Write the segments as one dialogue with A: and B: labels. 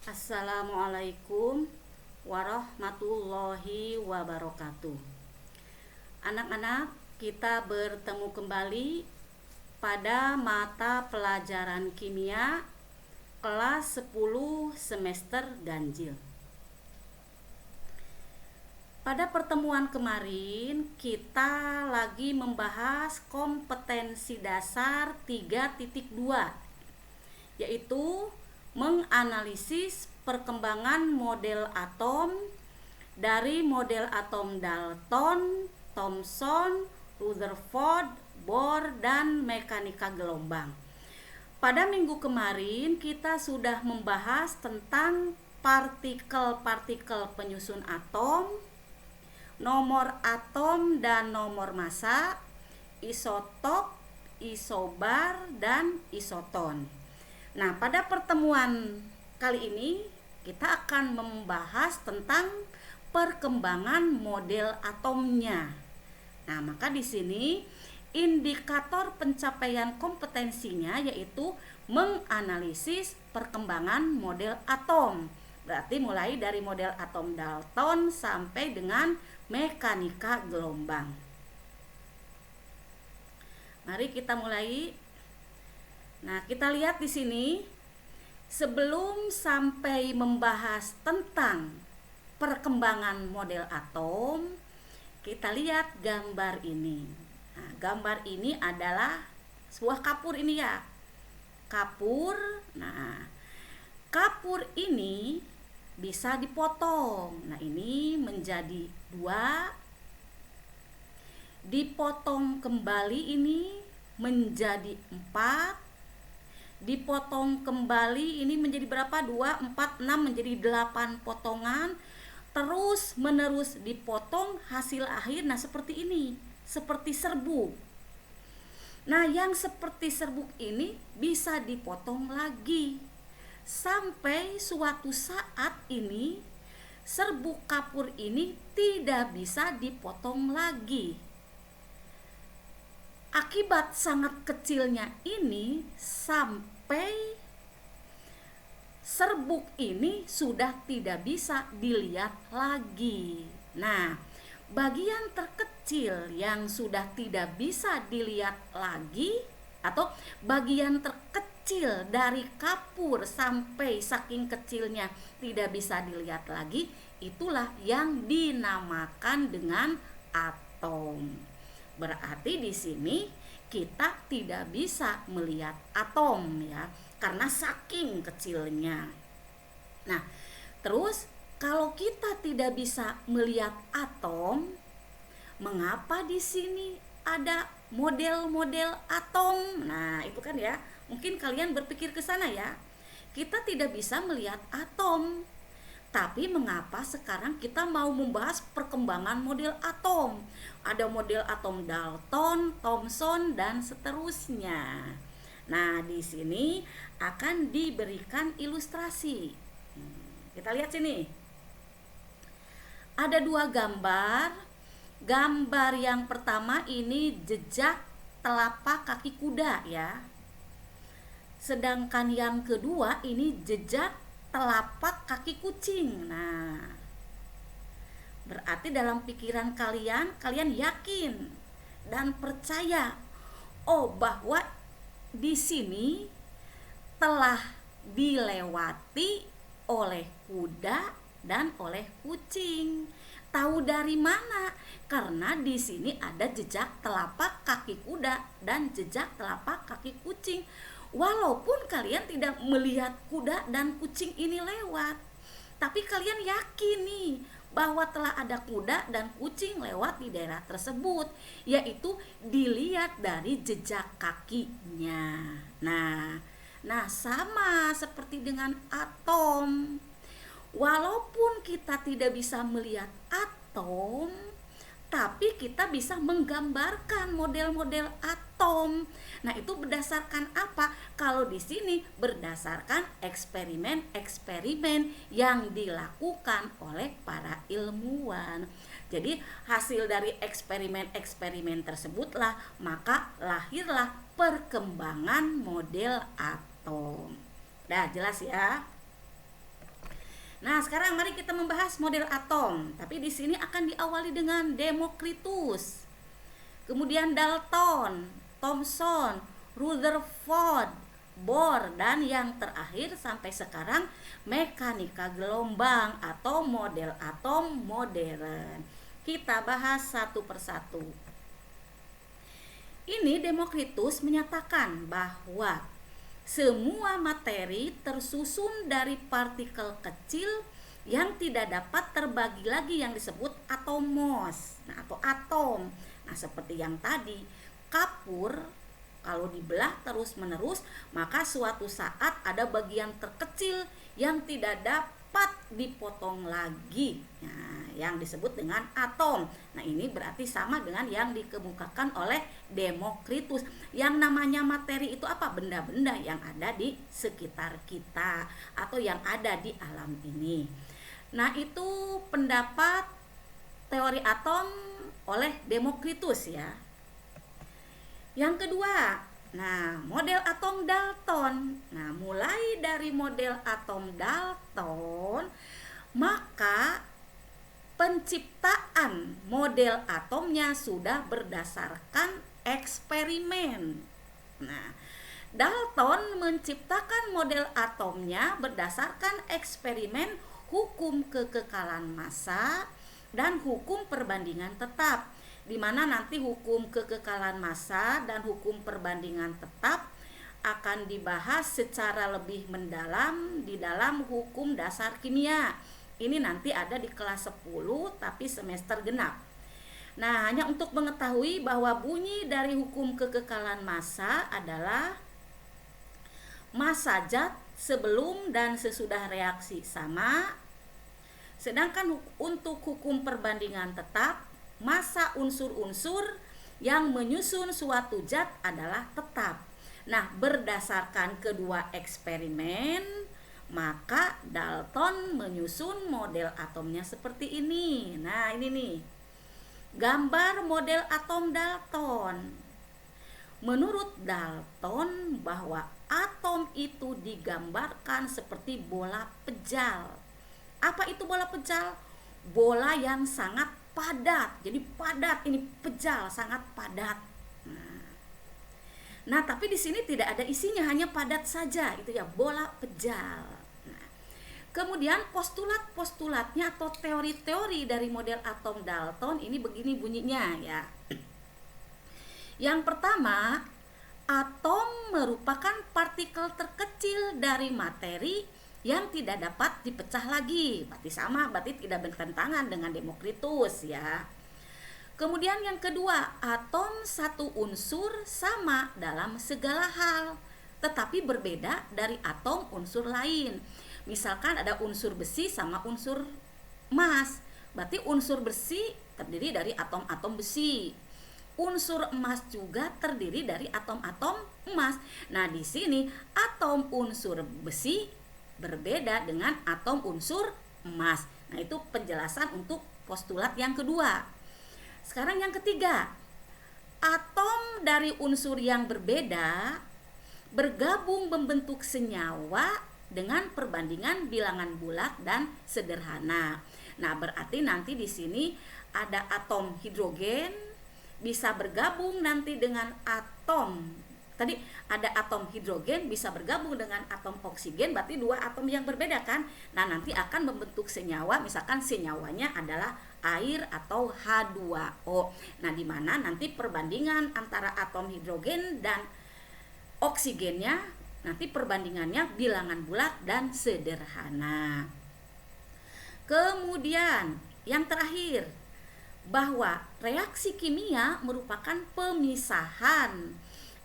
A: Assalamualaikum warahmatullahi wabarakatuh. Anak-anak, kita bertemu kembali pada mata pelajaran kimia kelas 10 semester ganjil. Pada pertemuan kemarin kita lagi membahas kompetensi dasar 3.2, yaitu menganalisis perkembangan model atom dari model atom Dalton, Thomson, Rutherford, Bohr, dan mekanika gelombang. Pada minggu kemarin kita sudah membahas tentang partikel-partikel penyusun atom, nomor atom dan nomor massa, isotop, isobar, dan isoton. Nah, pada pertemuan kali ini kita akan membahas tentang perkembangan model atomnya. Nah, maka di sini indikator pencapaian kompetensinya yaitu menganalisis perkembangan model atom. Berarti mulai dari model atom Dalton sampai dengan mekanika gelombang. Mari kita mulai. Nah, kita lihat di sini sebelum sampai membahas tentang perkembangan model atom, kita lihat gambar ini. Nah, gambar ini adalah sebuah kapur ini ya. Kapur. Nah, kapur ini bisa dipotong. Nah, ini menjadi 2. Dipotong kembali ini menjadi 4. Dipotong kembali ini menjadi berapa? 2, 4, 6 menjadi 8 potongan. Terus menerus dipotong hasil akhir. Nah, seperti ini, seperti serbuk. Nah, yang seperti serbuk ini bisa dipotong lagi sampai suatu saat ini serbuk kapur ini tidak bisa dipotong lagi. Akibat sangat kecilnya ini sampai serbuk ini sudah tidak bisa dilihat lagi. Nah, bagian terkecil yang sudah tidak bisa dilihat lagi atau bagian terkecil dari kapur sampai saking kecilnya tidak bisa dilihat lagi, itulah yang dinamakan dengan atom. Berarti di sini kita tidak bisa melihat atom ya, karena saking kecilnya. Nah, terus kalau kita tidak bisa melihat atom, mengapa di sini ada model-model atom? Nah, itu kan ya, mungkin kalian berpikir ke sana ya. Kita tidak bisa melihat atom. Tapi mengapa sekarang kita mau membahas perkembangan model atom? Ada model atom Dalton, Thomson, dan seterusnya. Nah, di sini akan diberikan ilustrasi. Kita lihat sini. Ada 2 gambar. Gambar yang pertama ini jejak telapak kaki kuda ya. Sedangkan yang kedua ini jejak telapak kaki kucing. Nah, berarti dalam pikiran kalian yakin dan percaya bahwa di sini telah dilewati oleh kuda dan oleh kucing. Tahu dari mana? Karena di sini ada jejak telapak kaki kuda dan jejak telapak kaki kucing. Walaupun kalian tidak melihat kuda dan kucing ini lewat, tapi kalian yakin nih bahwa telah ada kuda dan kucing lewat di daerah tersebut, yaitu dilihat dari jejak kakinya. Nah, sama seperti dengan atom. Walaupun kita tidak bisa melihat atom, tapi kita bisa menggambarkan model-model atom. Nah, itu berdasarkan apa? Kalau di sini berdasarkan eksperimen-eksperimen yang dilakukan oleh para ilmuwan. Jadi, hasil dari eksperimen-eksperimen tersebutlah maka lahirlah perkembangan model atom. Dah jelas ya? Nah, sekarang mari kita membahas model atom. Tapi di sini akan diawali dengan Demokritus, kemudian Dalton, Thomson, Rutherford, Bohr, dan yang terakhir sampai sekarang mekanika gelombang atau model atom modern. Kita bahas satu persatu. Ini Demokritus menyatakan bahwa semua materi tersusun dari partikel kecil yang tidak dapat terbagi lagi yang disebut atomos, atau atom. Nah, seperti yang tadi, kapur kalau dibelah terus-menerus, maka suatu saat ada bagian terkecil yang tidak dapat dipotong lagi. Nah, yang disebut dengan atom. Nah, ini berarti sama dengan yang dikemukakan oleh Demokritus. Yang namanya materi itu apa? Benda-benda yang ada di sekitar kita atau yang ada di alam ini. Nah, itu pendapat teori atom oleh Demokritus ya. Yang kedua, nah, model atom Dalton. Nah, mulai dari model atom Dalton, maka penciptaan model atomnya sudah berdasarkan eksperimen. Nah, Dalton menciptakan model atomnya berdasarkan eksperimen hukum kekekalan massa dan hukum perbandingan tetap, di mana nanti hukum kekekalan massa dan hukum perbandingan tetap akan dibahas secara lebih mendalam di dalam hukum dasar kimia. Ini nanti ada di kelas 10 tapi semester genap. Nah, hanya untuk mengetahui bahwa bunyi dari hukum kekekalan massa adalah massa zat sebelum dan sesudah reaksi sama. Sedangkan untuk hukum perbandingan tetap, massa unsur-unsur yang menyusun suatu zat adalah tetap. Nah, berdasarkan kedua eksperimen, maka Dalton menyusun model atomnya seperti ini. Nah, ini nih, gambar model atom Dalton. Menurut Dalton bahwa atom itu digambarkan seperti bola pejal. Apa itu bola pejal? Bola yang sangat padat. Jadi padat, ini pejal, sangat padat. Nah, tapi di sini tidak ada isinya, hanya padat saja. Itu ya, bola pejal. Nah, kemudian postulat-postulatnya atau teori-teori dari model atom Dalton ini begini bunyinya ya. Yang pertama, atom merupakan partikel terkecil dari materi yang tidak dapat dipecah lagi. Berarti sama, berarti tidak bertentangan dengan Demokritus ya. Kemudian yang kedua, atom satu unsur sama dalam segala hal, tetapi berbeda dari atom unsur lain. Misalkan ada unsur besi sama unsur emas. Berarti unsur besi terdiri dari atom-atom besi. Unsur emas juga terdiri dari atom-atom emas. Nah, di sini atom unsur besi berbeda dengan atom unsur emas. Nah, itu penjelasan untuk postulat yang kedua. Sekarang yang ketiga, atom dari unsur yang berbeda bergabung membentuk senyawa dengan perbandingan bilangan bulat dan sederhana. Nah, berarti nanti di sini ada atom hidrogen bisa bergabung nanti dengan atom. Tadi ada atom hidrogen bisa bergabung dengan atom oksigen, berarti dua atom yang berbeda kan. Nah, nanti akan membentuk senyawa, misalkan senyawanya adalah air atau H2O. Nah, di mana nanti perbandingan antara atom hidrogen dan oksigennya nanti perbandingannya bilangan bulat dan sederhana. Kemudian yang terakhir, bahwa reaksi kimia merupakan pemisahan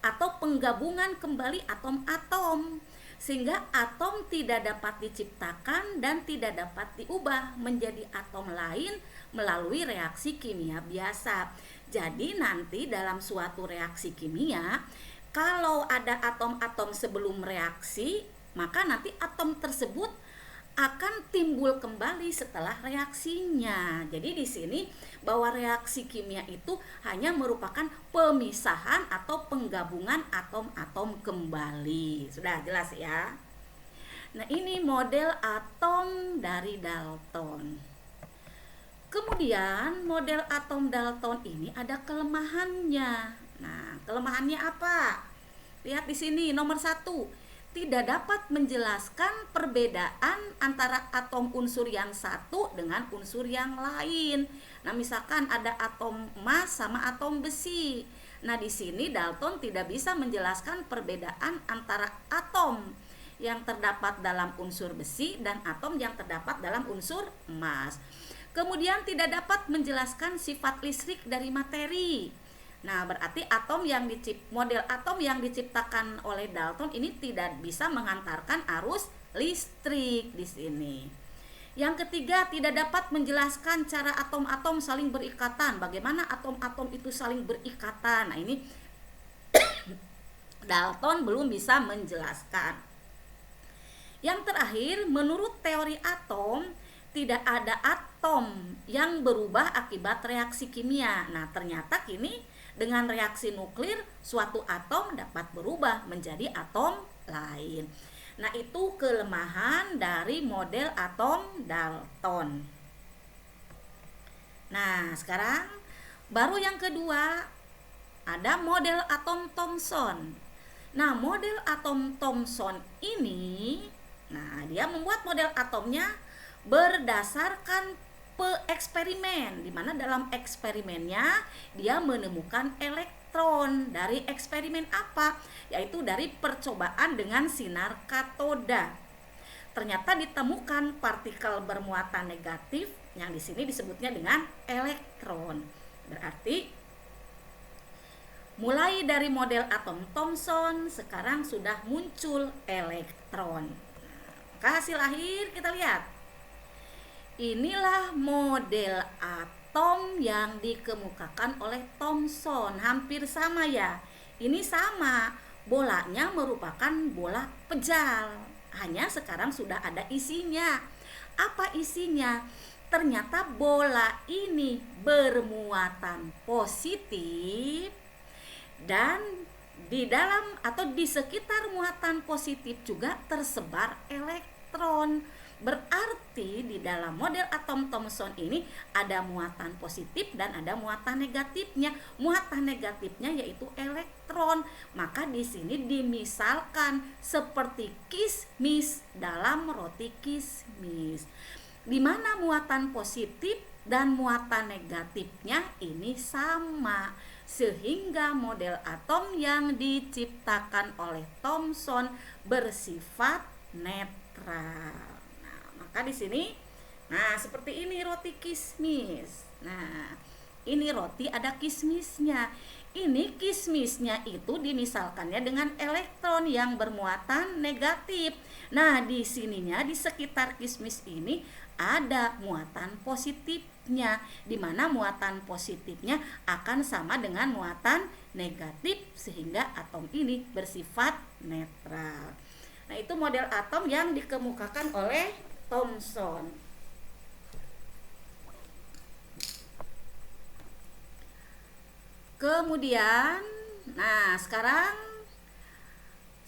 A: atau penggabungan kembali atom-atom, sehingga atom tidak dapat diciptakan dan tidak dapat diubah menjadi atom lain melalui reaksi kimia biasa. Jadi nanti dalam suatu reaksi kimia, kalau ada atom-atom sebelum reaksi, maka nanti atom tersebut akan timbul kembali setelah reaksinya. Jadi di sini bahwa reaksi kimia itu hanya merupakan pemisahan atau penggabungan atom-atom kembali. Sudah jelas ya? Nah, ini model atom dari Dalton. Kemudian model atom Dalton ini ada kelemahannya. Nah, kelemahannya apa? Lihat di sini nomor 1, tidak dapat menjelaskan perbedaan antara atom unsur yang satu dengan unsur yang lain. Nah, misalkan ada atom emas sama atom besi. Nah, di sini Dalton tidak bisa menjelaskan perbedaan antara atom yang terdapat dalam unsur besi dan atom yang terdapat dalam unsur emas. Kemudian tidak dapat menjelaskan sifat listrik dari materi. Nah, berarti model atom yang diciptakan oleh Dalton ini tidak bisa mengantarkan arus listrik di sini. Yang ketiga, tidak dapat menjelaskan cara atom-atom saling berikatan. Bagaimana atom-atom itu saling berikatan? Nah, ini Dalton belum bisa menjelaskan. Yang terakhir, menurut teori atom, tidak ada atom yang berubah akibat reaksi kimia. Nah, ternyata kini dengan reaksi nuklir, suatu atom dapat berubah menjadi atom lain. Nah, itu kelemahan dari model atom Dalton. Nah, sekarang baru yang kedua, ada model atom Thomson. Nah, model atom Thomson ini, dia membuat model atomnya berdasarkan eksperimen, di mana dalam eksperimennya dia menemukan elektron. Dari eksperimen apa? Yaitu dari percobaan dengan sinar katoda. Ternyata ditemukan partikel bermuatan negatif yang di sini disebutnya dengan elektron. Berarti mulai dari model atom Thomson sekarang sudah muncul elektron. Hasil akhir kita lihat. Inilah model atom yang dikemukakan oleh Thomson. Hampir sama ya. Ini sama. Bolanya merupakan bola pejal. Hanya sekarang sudah ada isinya. Apa isinya? Ternyata bola ini bermuatan positif dan di dalam atau di sekitar muatan positif juga tersebar elektron. Berarti di dalam model atom Thomson ini ada muatan positif dan ada muatan negatifnya. Muatan negatifnya yaitu elektron. Maka di sini dimisalkan seperti kismis dalam roti kismis, di mana muatan positif dan muatan negatifnya ini sama, sehingga model atom yang diciptakan oleh Thomson bersifat netral. Nah, maka di sini, seperti ini roti kismis. Nah, ini roti ada kismisnya. Ini kismisnya itu dimisalkannya dengan elektron yang bermuatan negatif. Nah, di sininya di sekitar kismis ini ada muatan positifnya, di mana muatan positifnya akan sama dengan muatan negatif sehingga atom ini bersifat netral. Nah, itu model atom yang dikemukakan oleh Thomson. Kemudian, sekarang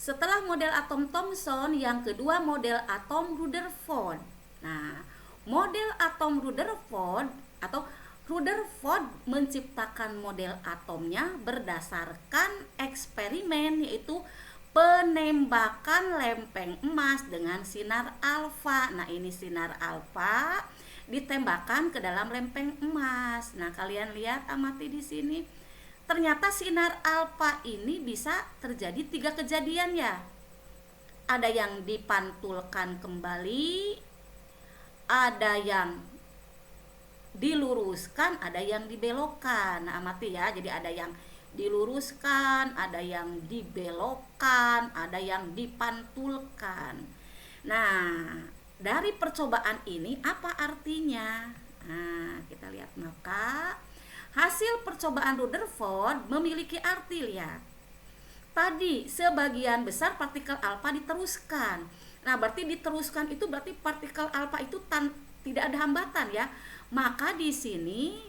A: setelah model atom Thomson, yang kedua model atom Rutherford. Model atom Rutherford atau Rutherford menciptakan model atomnya berdasarkan eksperimen, yaitu penembakan lempeng emas dengan sinar alfa. Nah, ini sinar alfa ditembakkan ke dalam lempeng emas. Nah, kalian lihat, amati di sini. Ternyata sinar alfa ini bisa terjadi 3 kejadian ya. Ada yang dipantulkan kembali, ada yang diluruskan, ada yang dibelokkan. Nah, amati ya, jadi ada yang diluruskan, ada yang dibelokkan, ada yang dipantulkan. Nah, dari percobaan ini apa artinya? Nah, kita lihat. Maka hasil percobaan Rutherford memiliki arti, lihat. Tadi sebagian besar partikel alfa diteruskan. Nah, berarti diteruskan itu berarti partikel alfa itu tidak ada hambatan ya. Maka di sini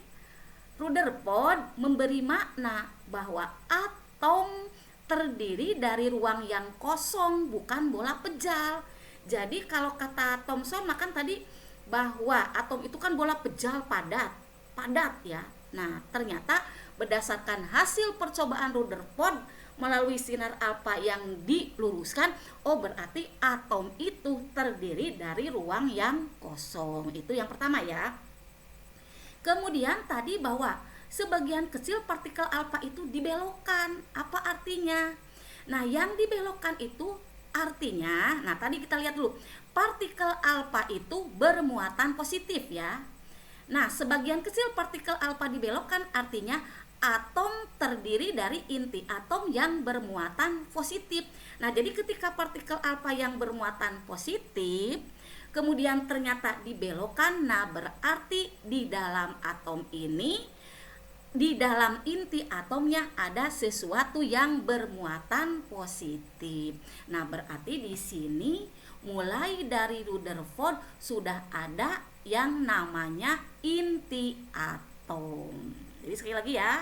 A: Rutherford memberi makna bahwa atom terdiri dari ruang yang kosong, bukan bola pejal. Jadi kalau kata Thomson makan tadi bahwa atom itu kan bola pejal padat ya. Nah, ternyata berdasarkan hasil percobaan Rutherford melalui sinar alfa yang diluruskan, oh berarti atom itu terdiri dari ruang yang kosong. Itu yang pertama ya. Kemudian tadi bahwa sebagian kecil partikel alfa itu dibelokkan. Apa artinya? Nah, yang dibelokkan itu artinya, nah tadi kita lihat dulu, partikel alfa itu bermuatan positif ya. Nah, sebagian kecil partikel alfa dibelokkan artinya atom terdiri dari inti atom yang bermuatan positif. Nah, jadi ketika partikel alfa yang bermuatan positif kemudian ternyata dibelokkan, nah berarti di dalam atom ini, di dalam inti atomnya ada sesuatu yang bermuatan positif. Nah, berarti di sini mulai dari Rutherford sudah ada yang namanya inti atom. Jadi sekali lagi ya,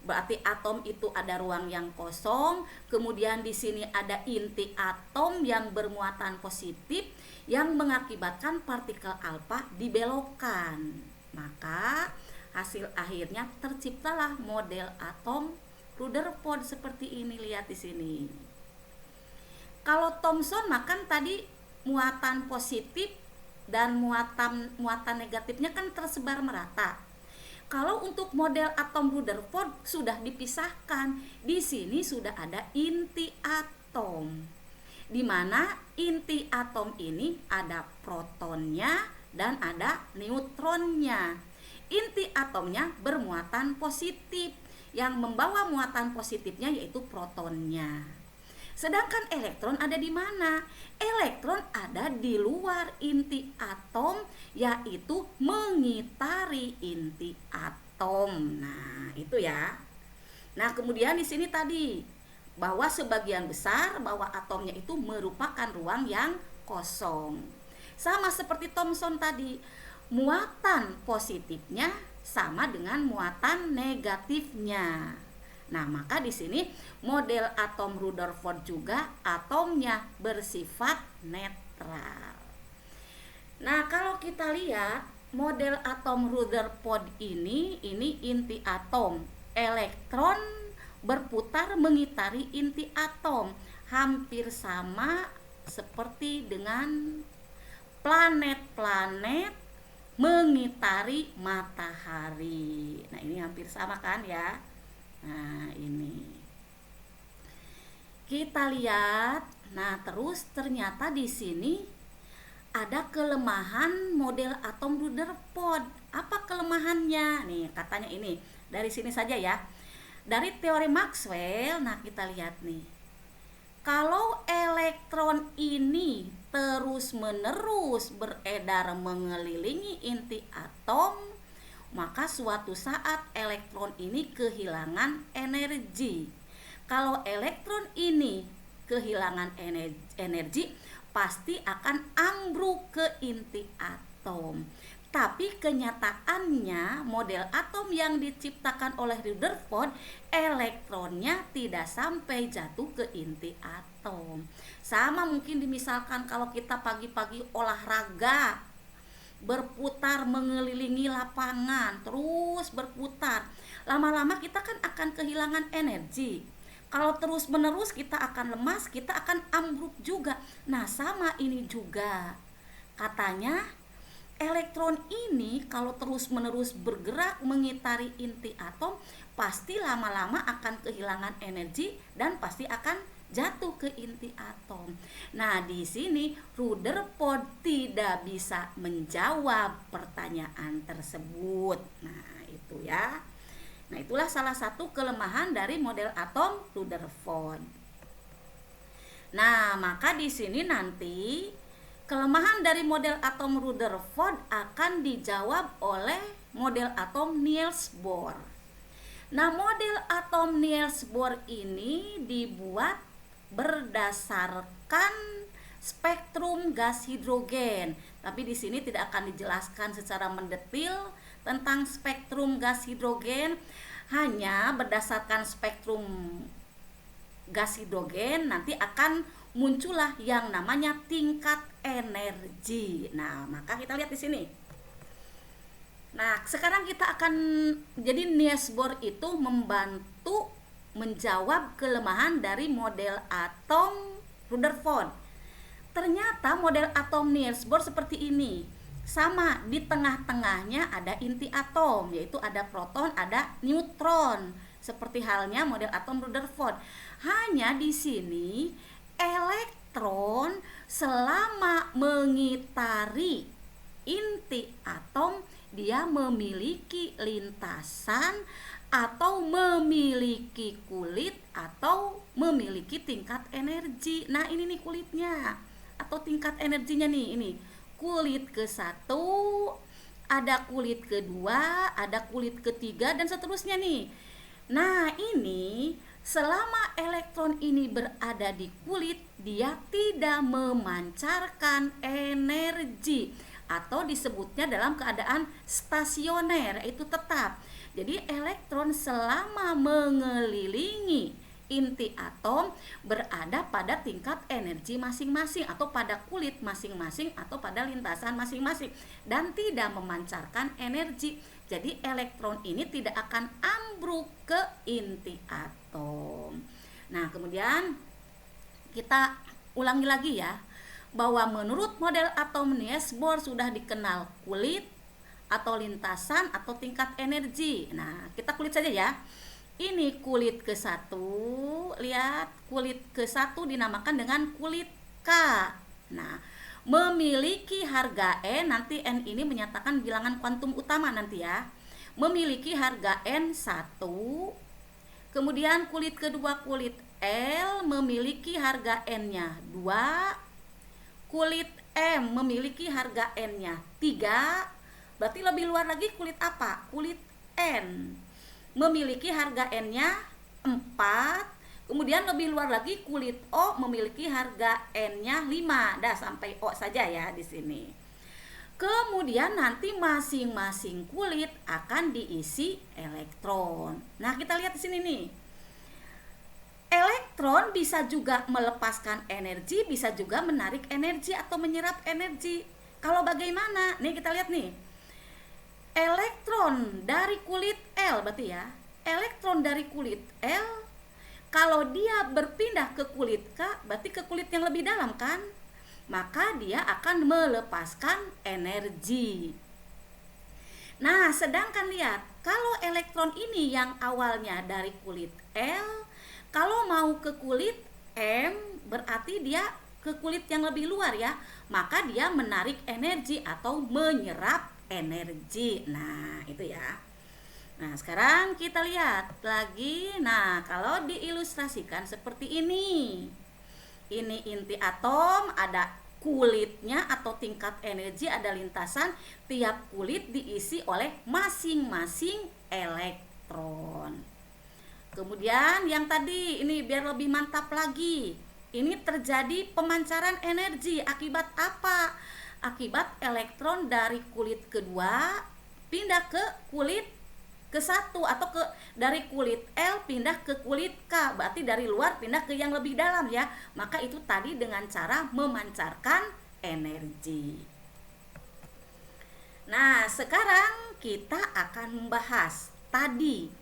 A: berarti atom itu ada ruang yang kosong, kemudian di sini ada inti atom yang bermuatan positif yang mengakibatkan partikel alfa dibelokkan. Maka hasil akhirnya terciptalah model atom Rutherford seperti ini, lihat di sini. Kalau Thomson makan tadi muatan positif dan muatan negatifnya kan tersebar merata. Kalau untuk model atom Rutherford sudah dipisahkan. Di sini sudah ada inti atom, di mana inti atom ini ada protonnya dan ada neutronnya. Inti atomnya bermuatan positif, yang membawa muatan positifnya yaitu protonnya. Sedangkan elektron ada di mana? Elektron ada di luar inti atom, yaitu mengitari inti atom. Nah, itu ya. Nah, kemudian di sini tadi bahwa sebagian besar bahwa atomnya itu merupakan ruang yang kosong. Sama seperti Thomson tadi, muatan positifnya sama dengan muatan negatifnya. Nah, maka di sini model atom Rutherford juga atomnya bersifat netral. Nah, kalau kita lihat model atom Rutherford ini inti atom, elektron berputar mengitari inti atom, hampir sama seperti dengan planet-planet mengitari matahari. Nah, ini hampir sama kan ya. Nah, ini kita lihat. Nah, terus ternyata di sini ada kelemahan model atom Rutherford. Apa kelemahannya? Nih, katanya ini. Dari sini saja ya. Dari teori Maxwell, nah kita lihat nih. Kalau elektron ini terus-menerus beredar mengelilingi inti atom, maka suatu saat elektron ini kehilangan energi. Kalau elektron ini kehilangan energi, pasti akan ambruk ke inti atom. Tapi kenyataannya model atom yang diciptakan oleh Rutherford, elektronnya tidak sampai jatuh ke inti atom. Sama mungkin dimisalkan kalau kita pagi-pagi olahraga, berputar mengelilingi lapangan, terus berputar, lama-lama kita kan akan kehilangan energi. Kalau terus menerus kita akan lemas, kita akan ambruk juga. Nah, sama ini juga. Katanya elektron ini kalau terus-menerus bergerak mengitari inti atom, pasti lama-lama akan kehilangan energi dan pasti akan jatuh ke inti atom. Nah, di sini Rutherford tidak bisa menjawab pertanyaan tersebut. Nah, itu ya. Nah, itulah salah satu kelemahan dari model atom Rutherford. Nah, maka di sini nanti kelemahan dari model atom Rutherford akan dijawab oleh model atom Niels Bohr. Nah, model atom Niels Bohr ini dibuat berdasarkan spektrum gas hidrogen. Tapi di sini tidak akan dijelaskan secara mendetil tentang spektrum gas hidrogen, hanya berdasarkan spektrum gas hidrogen nanti akan muncullah yang namanya tingkat energi. Nah, maka kita lihat di sini. Nah, sekarang kita akan, jadi Niels Bohr itu membantu menjawab kelemahan dari model atom Rutherford. Ternyata model atom Niels Bohr seperti ini. Sama, di tengah-tengahnya ada inti atom, yaitu ada proton, ada neutron. Seperti halnya model atom Rutherford. Hanya di sini elektron selama mengitari inti atom dia memiliki lintasan atau memiliki kulit atau memiliki tingkat energi. Nah, ini nih kulitnya atau tingkat energinya nih, ini kulit ke-1, ada kulit kedua, ada kulit ketiga dan seterusnya nih. Nah, ini selama elektron ini berada di kulit, dia tidak memancarkan energi atau disebutnya dalam keadaan stasioner, itu tetap. Jadi elektron selama mengelilingi inti atom berada pada tingkat energi masing-masing atau pada kulit masing-masing atau pada lintasan masing-masing dan tidak memancarkan energi. Jadi elektron ini tidak akan ambruk ke inti atom. Nah, kemudian kita ulangi lagi ya, bahwa menurut model atom Niels Bohr sudah dikenal kulit atau lintasan atau tingkat energi. Nah, kita kulit saja ya. Ini kulit ke-1, lihat kulit ke-1 dinamakan dengan kulit K. Nah, memiliki harga N, nanti N ini menyatakan bilangan kuantum utama nanti ya. Memiliki harga N1. Kemudian kulit kedua kulit L memiliki harga N-nya 2. Kulit M memiliki harga N-nya 3. Berarti lebih luar lagi kulit apa? Kulit N memiliki harga N-nya 4. Kemudian lebih luar lagi kulit O memiliki harga N-nya 5. Dah sampai O saja ya di sini. Kemudian nanti masing-masing kulit akan diisi elektron. Nah, kita lihat di sini nih. Elektron bisa juga melepaskan energi, bisa juga menarik energi atau menyerap energi. Kalau bagaimana? Nih kita lihat nih. Elektron dari kulit L berarti ya. Elektron dari kulit L kalau dia berpindah ke kulit K berarti ke kulit yang lebih dalam kan? Maka dia akan melepaskan energi. Nah, sedangkan lihat, kalau elektron ini yang awalnya dari kulit L kalau mau ke kulit M berarti dia ke kulit yang lebih luar ya. Maka dia menarik energi atau menyerap energi. Nah, itu ya. Nah, sekarang kita lihat lagi. Nah, kalau diilustrasikan seperti ini. Ini inti atom, ada kulitnya atau tingkat energi, ada lintasan. Tiap kulit diisi oleh masing-masing elektron. Kemudian yang tadi ini biar lebih mantap lagi. Ini terjadi pemancaran energi akibat apa? Akibat elektron dari kulit kedua pindah ke kulit ke-1 atau dari kulit L pindah ke kulit K. Berarti dari luar pindah ke yang lebih dalam ya. Maka itu tadi dengan cara memancarkan energi. Nah, sekarang kita akan membahas tadi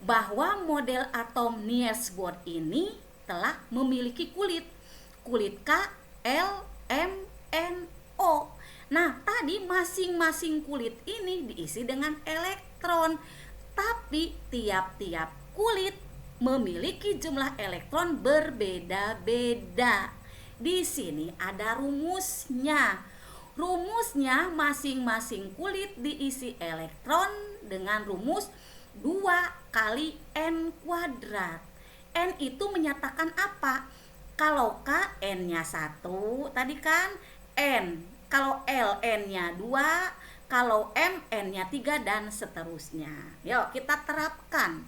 A: bahwa model atom Niels Bohr ini telah memiliki kulit K, L, M, N, O. Nah, tadi masing-masing kulit ini diisi dengan elektron, tapi tiap-tiap kulit memiliki jumlah elektron berbeda-beda. Di sini ada rumusnya. Rumusnya masing-masing kulit diisi elektron dengan rumus 2 kali N kuadrat. N itu menyatakan apa? Kalau K N-nya 1 tadi kan N. Kalau L N-nya 2, kalau M N-nya 3 dan seterusnya. Yuk kita terapkan.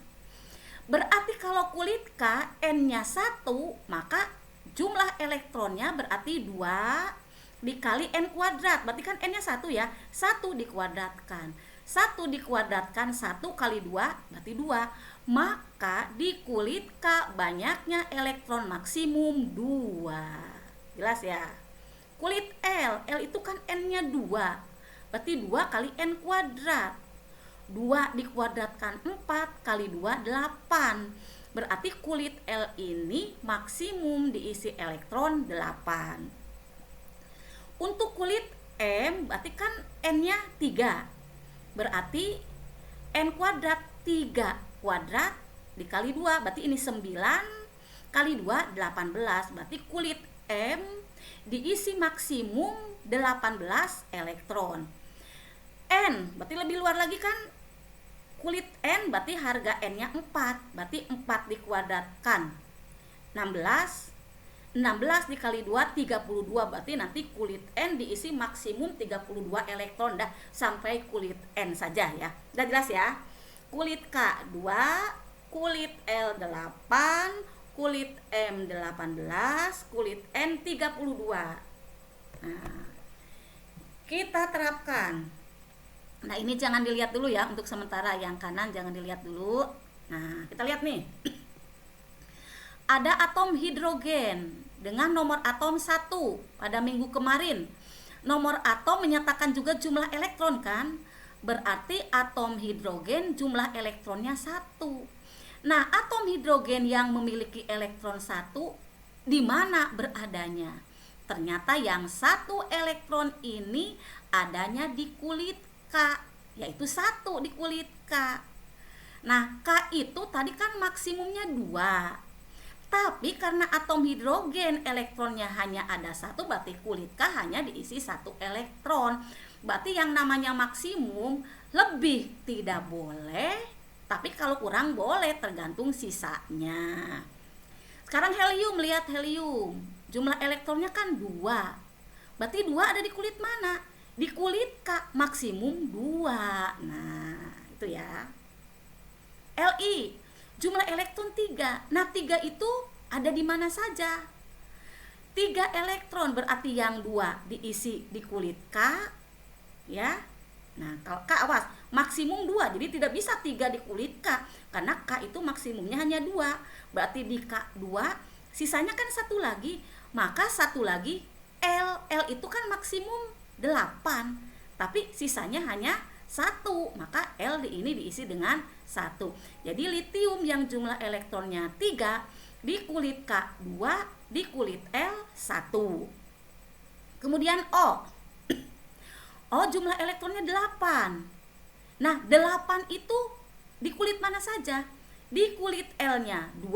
A: Berarti kalau kulit K N-nya 1, maka jumlah elektronnya berarti 2 dikali N kuadrat. Berarti kan N-nya 1 ya. 1 dikuadratkan. 1 dikuadratkan 1 kali 2 berarti 2. Maka di kulit K banyaknya elektron maksimum 2. Jelas ya? Kulit L itu kan N-nya 2. Berarti 2 kali N kuadrat. 2 dikuadratkan 4 kali 2 8. Berarti kulit L ini maksimum diisi elektron 8. Untuk kulit M berarti kan N-nya 3. Berarti N kuadrat 3 kuadrat dikali 2 berarti ini 9 kali 2 18. Berarti kulit M diisi maksimum 18 elektron. N berarti lebih luar lagi kan, kulit N berarti harga N-nya 4. Berarti 4 dikuadratkan 16 dikali 2 32. Berarti nanti kulit N diisi maksimum 32 elektron. Dah sampai kulit N saja ya. Udah jelas ya? Kulit K 2, kulit L 8, kulit M 18, kulit N 32. Nah, kita terapkan. Nah, ini jangan dilihat dulu ya, untuk sementara yang kanan jangan dilihat dulu. Nah, kita lihat nih. Ada atom hidrogen dengan nomor atom 1 pada minggu kemarin. Nomor atom menyatakan juga jumlah elektron kan? Berarti atom hidrogen jumlah elektronnya 1. Nah, atom hidrogen yang memiliki elektron 1 di mana beradanya? Ternyata yang 1 elektron ini adanya di kulit K, yaitu 1 di kulit K. Nah, K itu tadi kan maksimumnya 2. Tapi karena atom hidrogen elektronnya hanya ada 1, berarti kulit K hanya diisi 1 elektron. Berarti yang namanya maksimum lebih tidak boleh, tapi kalau kurang boleh, tergantung sisanya. Sekarang helium, lihat helium. Jumlah elektronnya kan 2. Berarti 2 ada di kulit mana? Di kulit K, maksimum 2. Nah, itu ya. Li, jumlah elektron 3. Nah, 3 itu ada di mana saja? 3 elektron, berarti yang 2 diisi di kulit K, ya. Nah, kalau K awas, maksimum 2, jadi tidak bisa 3 di kulit K, karena K itu maksimumnya hanya 2. Berarti di K 2, sisanya kan 1 lagi, maka 1 lagi L. L itu kan maksimum 8, tapi sisanya hanya 1, maka L ini diisi dengan 1. Jadi litium yang jumlah elektronnya 3 di kulit K 2, di kulit L 1. Kemudian O. O jumlah elektronnya 8. Nah, 8 itu di kulit mana saja? Di kulit L-nya 2,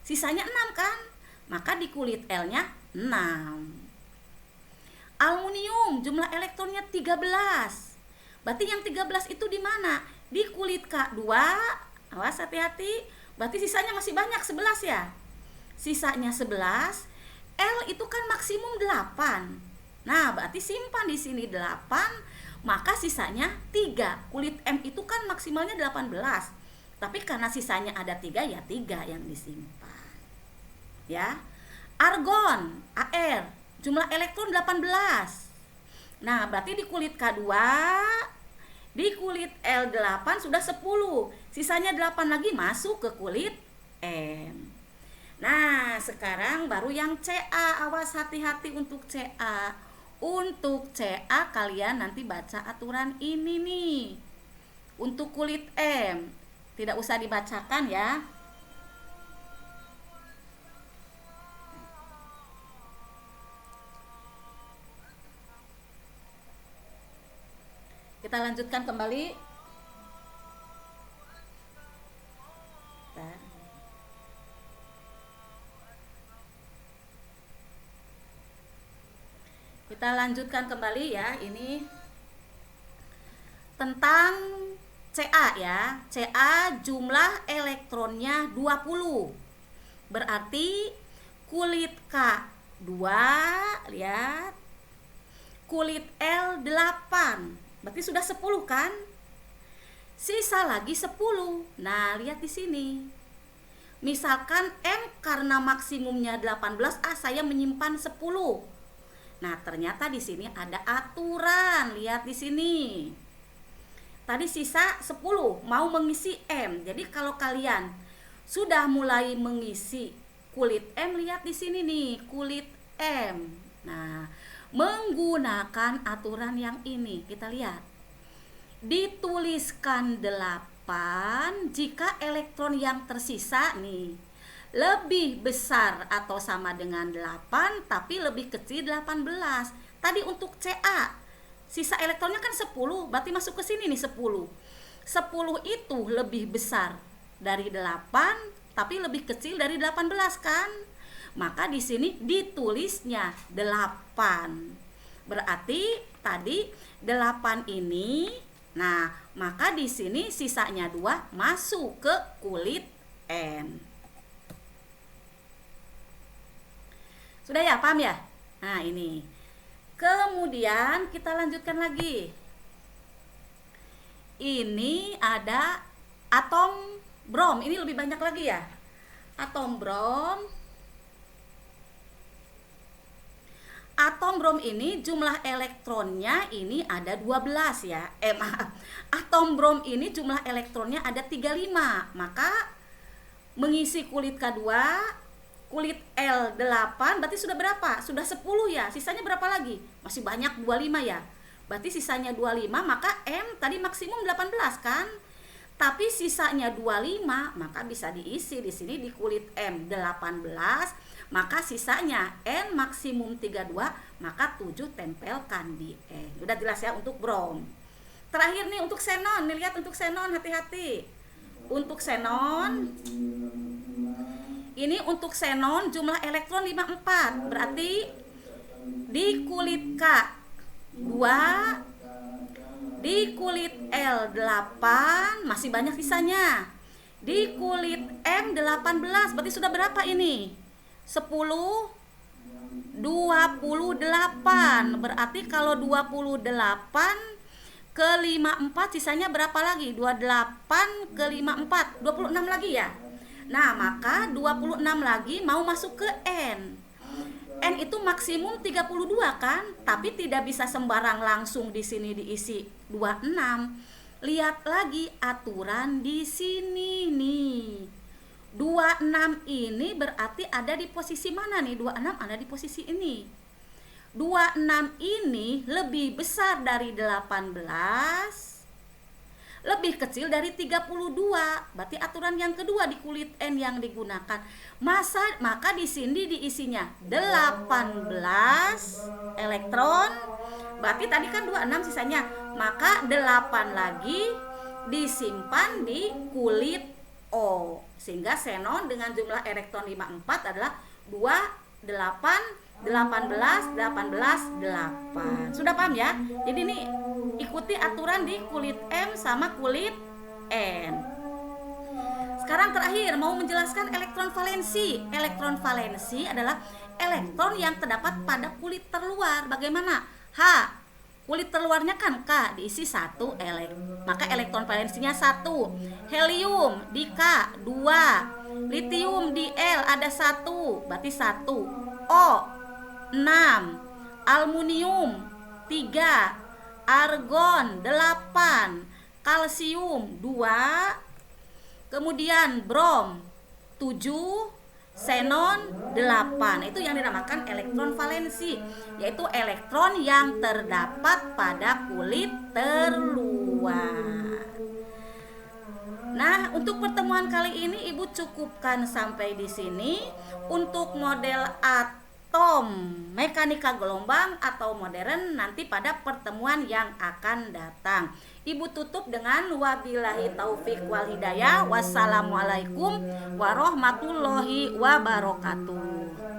A: sisanya 6 kan? Maka di kulit L-nya 6. Aluminium jumlah elektronnya 13. Berarti yang 13 itu di mana? Di kulit K2. Awas hati-hati. Berarti sisanya masih banyak, 11 ya. Sisanya 11. L itu kan maksimum 8. Nah, berarti simpan di sini 8, maka sisanya 3. Kulit M itu kan maksimalnya 18. Tapi karena sisanya ada 3, ya 3 yang disimpan. Ya. Argon, Ar, jumlah elektron 18. Nah, berarti di kulit K2, di kulit L8 sudah 10. Sisanya 8 lagi masuk ke kulit M. Nah, sekarang baru yang Ca. Awas hati-hati untuk Ca. Untuk Ca kalian nanti baca aturan ini nih. Untuk kulit M tidak usah dibacakan ya. Kita lanjutkan kembali. Kita lanjutkan kembali ya. Ini tentang Ca ya. Ca jumlah elektronnya 20. Berarti kulit K 2, lihat. Kulit L 8. Berarti sudah 10 kan? Sisa lagi 10. Nah, lihat di sini. Misalkan M karena maksimumnya 18, saya menyimpan 10. Nah, ternyata di sini ada aturan. Lihat di sini. tadi sisa 10 mau mengisi M. Jadi kalau kalian sudah mulai mengisi kulit M, lihat di sini nih, kulit M. Nah, menggunakan aturan yang ini, kita lihat. Dituliskan 8 jika elektron yang tersisa nih lebih besar atau sama dengan 8 tapi lebih kecil 18. Tadi untuk Ca, sisa elektronnya kan 10, berarti masuk ke sini nih 10. 10 itu lebih besar dari 8 tapi lebih kecil dari 18 kan? Maka di sini ditulisnya 8. Berarti tadi 8 ini, nah, maka di sini sisanya 2 masuk ke kulit N. Sudah ya, paham ya? Nah, ini. Kemudian kita lanjutkan lagi. Ini ada atom brom. Ini lebih banyak lagi ya. Atom brom. Atom brom ini jumlah elektronnya ini ada 12 ya. Maaf. Atom brom ini jumlah elektronnya ada 35. Maka mengisi kulit K2, kulit L8 berarti sudah berapa? Sudah 10 ya. Sisanya berapa lagi? Masih banyak 25 ya. Berarti sisanya 25, maka M tadi maksimum 18 kan? Tapi sisanya 25, maka bisa diisi di sini di kulit M18, maka sisanya N maksimum 32, maka 7 tempelkan di N. Udah jelas ya untuk brom. Terakhir nih untuk xenon. Nih lihat untuk xenon, hati-hati. Untuk xenon ini untuk xenon jumlah elektron 54. Berarti di kulit K2, di kulit L8 masih banyak sisanya. Di kulit M18 berarti sudah berapa ini? 10, 28. Berarti kalau 28 ke 54 sisanya berapa lagi? 28 ke 54, 26 lagi ya. Nah, maka 26 lagi mau masuk ke N. N itu maksimum 32 kan? Tapi tidak bisa sembarang langsung di sini diisi 26. Lihat lagi aturan di sini nih. 26 ini berarti ada di posisi mana nih? 26 ada di posisi ini. 26 ini lebih besar dari 18, lebih kecil dari 32. Berarti aturan yang kedua di kulit N yang digunakan. Maka di sini diisinya 18 elektron. Berarti tadi kan 26 sisanya. Maka 8 lagi disimpan di kulit O. Sehingga xenon dengan jumlah elektron 54 adalah 2, 8, 18, 18, 8. Sudah paham ya? Jadi ini ikuti aturan di kulit M sama kulit N. Sekarang terakhir mau menjelaskan elektron valensi. Elektron valensi adalah elektron yang terdapat pada kulit terluar. Bagaimana? H. Kulit terluarnya kan K, diisi 1 maka elektron valensinya 1. Helium di K 2. Litium di L ada 1, berarti 1. O 6. Aluminium 3. Argon 8. Kalsium 2. Kemudian brom 7. Xenon 8. Itu yang dinamakan elektron valensi, yaitu elektron yang terdapat pada kulit terluar. Nah, untuk pertemuan kali ini Ibu cukupkan sampai di sini. Untuk model atom mekanika gelombang atau modern nanti pada pertemuan yang akan datang. Ibu tutup dengan wabillahi taufik wal hidayah. Wassalamualaikum warahmatullahi wabarakatuh.